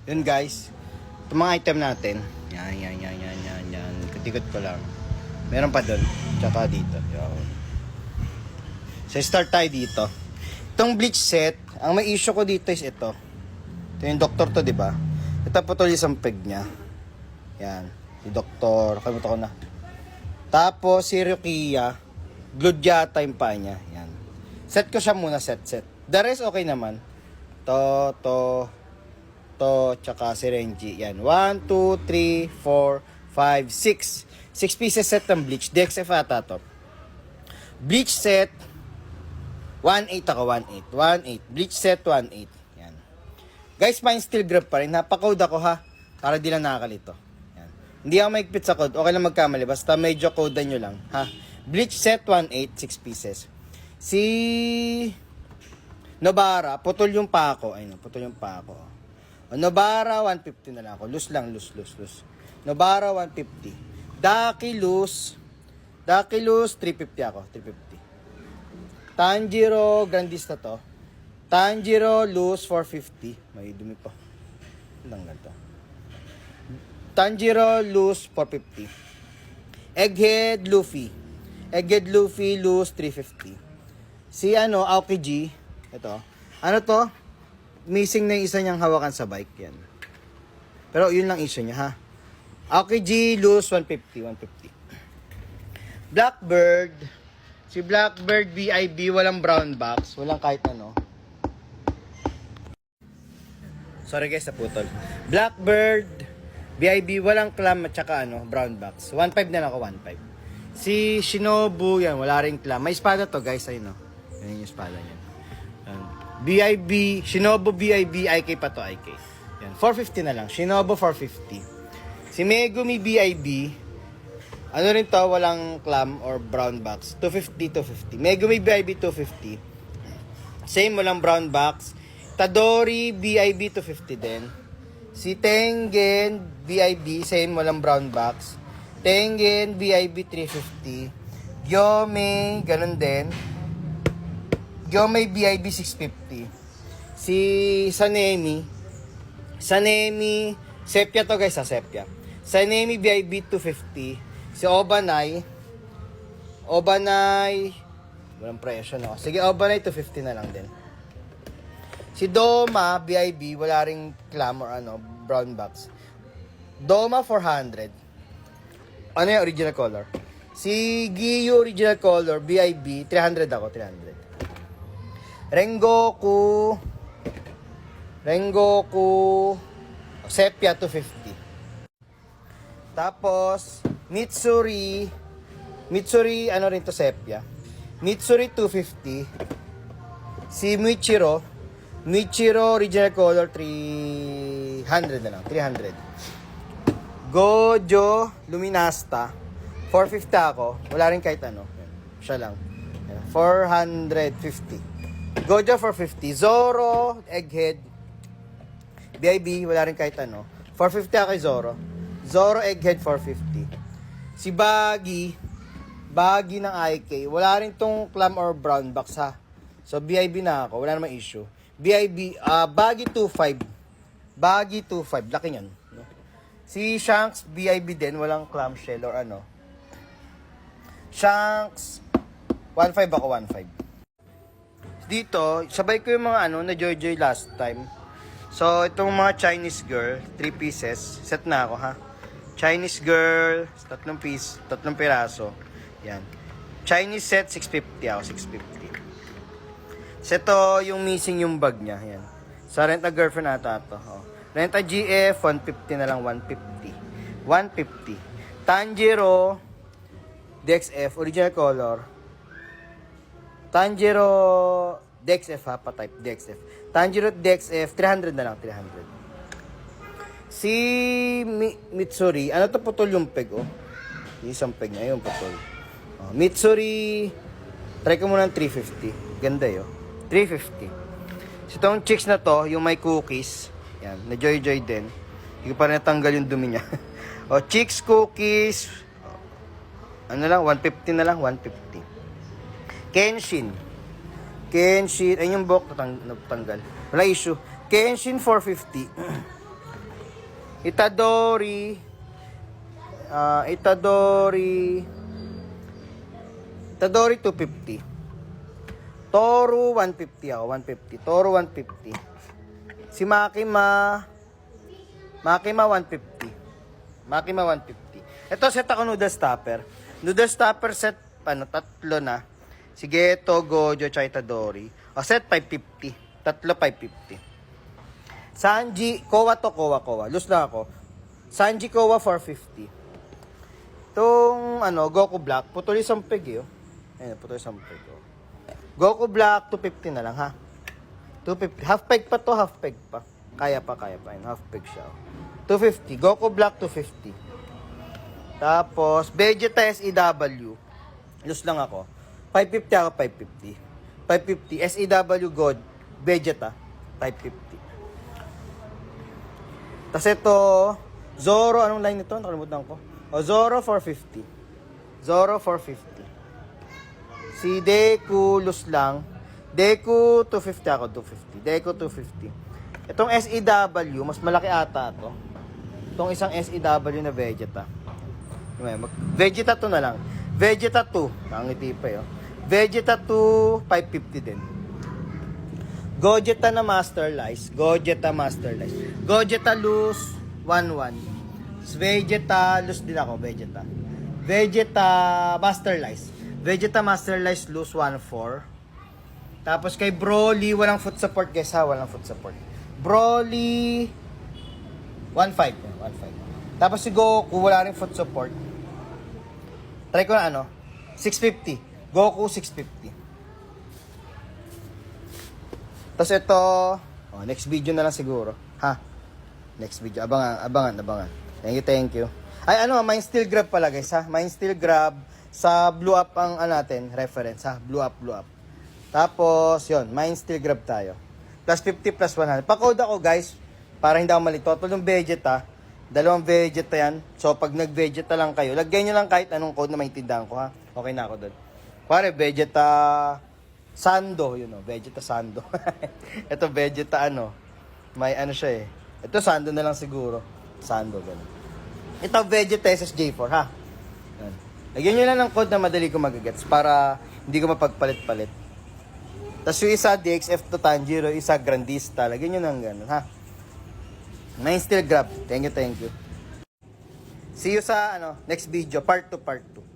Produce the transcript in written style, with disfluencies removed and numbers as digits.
Yun guys. Itong mga item natin. Yan. Katikot ko lang. Meron pa doon. Tsaka dito. Yan. So start tayo dito. Itong bleach set, ang may issue ko dito is ito. Ito yung doktor to, di ba? Ito po to yung peg niya. Yan. Si doktor. Kalimutan ko na. Tapos si Rukia. Glued yata yung paa niya. Yan. Set ko siya muna. Set. The rest okay naman. To, tsaka si Renji. Yan. 1, 2, 3, 4, 5, 6. 6 pieces set ng bleach. DXF ata to. Bleach set. 1.8 ako. 1.8. Bleach set 1.8. Yan. Guys, mine still grab pa rin. Napakode ako ha. Para di lang nakakalito. Yan. Hindi ako maigpit sa code. Okay lang magkamali. Basta medyo code nyo lang. Ha. Bleach set 1.8. 6 pieces. Si Nobara. Putol yung pa ako. Ayun. Putol yung pa ako. Nobara 150 na lang ako. Loose lang. Loose. Nobara 150. Daki loose 350 ako. 350. Tanjiro Grandista to. Tanjiro loose 450. May dumi pa. Lang ganito. Tanjiro loose 450. Egghead Luffy loose 350. Si Aokiji. Ito. Ano to? Missing na yung isa niyang hawakan sa bike. Yan. Pero yun lang issue niya ha. Aokiji loose 150. Blackbird. Si Blackbird BIB, walang brown box. Walang kahit ano. Sorry guys, naputol. Blackbird BIB, walang clam at saka brown box. 1.5 na lang ako, 1.5. Si Shinobu, yan, wala ring clam. May espada to guys, ayun o. Yan yung espada niya. BIB, Shinobu BIB, IK pa to, IK. Yan, 450 na lang. Shinobu 450. Si Megumi BIB, ano rin to, walang clam or brown box. 250. Megumi BIB 250. Same, walang brown box. Tadori BIB 250 din. Si Tengen BIB, same, walang brown box. Tengen BIB 350. Gyomei, ganun din. Gyomei BIB 650. Si Sanemi, Sepia to guys, Sepia. Sanemi BIB 250. Si Obanai, walang presyo no. Sige, Obanai 250 na lang din. Si Doma BIB, wala ring clam or brown box. Doma 400. Ano yung original color? Si Giyu original color BIB 300 ako, 300. Rengoku Sepia 250. Tapos Mitsuri rin to, Sepia. Mitsuri 250. Si Michiro original color 300 na lang, 300. Gojo Luminasta 450 ako. Wala rin kahit ano. Siya lang. 450. Gojo 450. Zoro Egghead BIB, wala rin kahit ano. 450 ako kay Zoro Egghead 450. Si Baggy ng IK, wala rin tong clam or brown box ha. So BIB na ako, wala namang issue. BIB, Baggy 25. Baggy 25, laki niyan. No? Si Shanks BIB din, walang clamshell or ano. Shanks 1.5 ako, 1.5. Dito, sabay ko yung mga na Joy last time. So itong mga Chinese girl, 3 pieces, set na ako ha. Chinese girl, 3 piraso. Yan. Chinese set, 650 ako, 650. Seto, yung missing yung bag niya. Yan. Sa Rent a Girlfriend ata ito. Oh. Rent a GF, 150 na lang, 150. Tanjiro, DXF, original color. Tanjiro, DXF ha, pa-type, DXF. Tanjiro, DXF, 300 na lang, 300. Si Mitsuri, ano to, putol yung peg, oh. Isang peg niya, yung putol. Oh, Mitsuri, try ko muna ng 350. Ganda yun. 350. So, itong chicks na to, yung may cookies. Yan, na Joy din. Hindi ko pa natanggal yung dumi niya. O, chicks, cookies. Ano lang, 150 na lang, 150. Kenshin, ay yung buhok natanggal. Wala issue. Kenshin 450. Itadori. Itadori 250. Toru 150 ako, 150. Toru 150. Si Makima 150. Makima 150. Ito set ako noodle stopper. Noodle stopper set tatlo na. Sige, ito Gojo tsaka Itadori. O set 550. Tatlo 550. Sanji, Kowa. Lose na ako. Sanji Kowa 450. Itong Goku Black, putol isang peg Ayun, putol isang peg Goku Black 250 na lang ha. 250. Half peg pa to, half peg pa. Kaya pa. Ayun, half peg siya. 250. Goku Black 250. Tapos Vegeta SEW. Lose lang ako. 550 ako, 550. 550 SEW God Vegeta 550. Tapos ito Zoro, anong line nito? Nakalimutan ko. Zoro 450. Si Deku, lose lang. Deku 250 ako, 250. Deku 250. Itong SEW, mas malaki ata to. Itong isang SEW na Vegeta. Vegeta 2 na lang. Vegeta 2. Nakangiti pa Vegeta 2, 550 din. Gogeta na Master Lice. Gogeta loose 1-1. Vegeta loose din ako, Vegeta Master Lice. Vegeta Master Lice loose 1-4. Tapos kay Broly, walang foot support guys ha, walang foot support. Broly 1-5. Tapos si Goku, wala rin foot support. Try ko na 650. Goku 650. Tapos ito, next video na lang siguro. Ha? Next video. Abangan. Thank you. Ay, Mind Steel Grab pala guys ha. Mind Steel Grab sa Blue Up ang natin, reference ha. Blue Up. Tapos, yun, Mind Steel Grab tayo. Plus 50 plus 100. Pa-code ako guys, para hindi ako mali. Total ng Vegeta, 2 Vegeta yan. So, pag nag-Vegeta lang kayo, lagyan nyo lang kahit anong code na maintindihan ko ha. Okay na ako doon. Pare, Vegeta Sando, Vegeta Sando. Ito Vegeta may siya Ito Sando na lang siguro. Sando, ganun. Ito Vegeta SSJ4 ha. Yan. Lagyan nyo lang ng code na madali ko magagets para hindi ko mapagpalit-palit. Tapos yung isa DXF to Tanjiro, isa Grandista. Lagyan nyo ng ganun ha. Mind Steel Grab. Thank you. See you sa next video, part 2.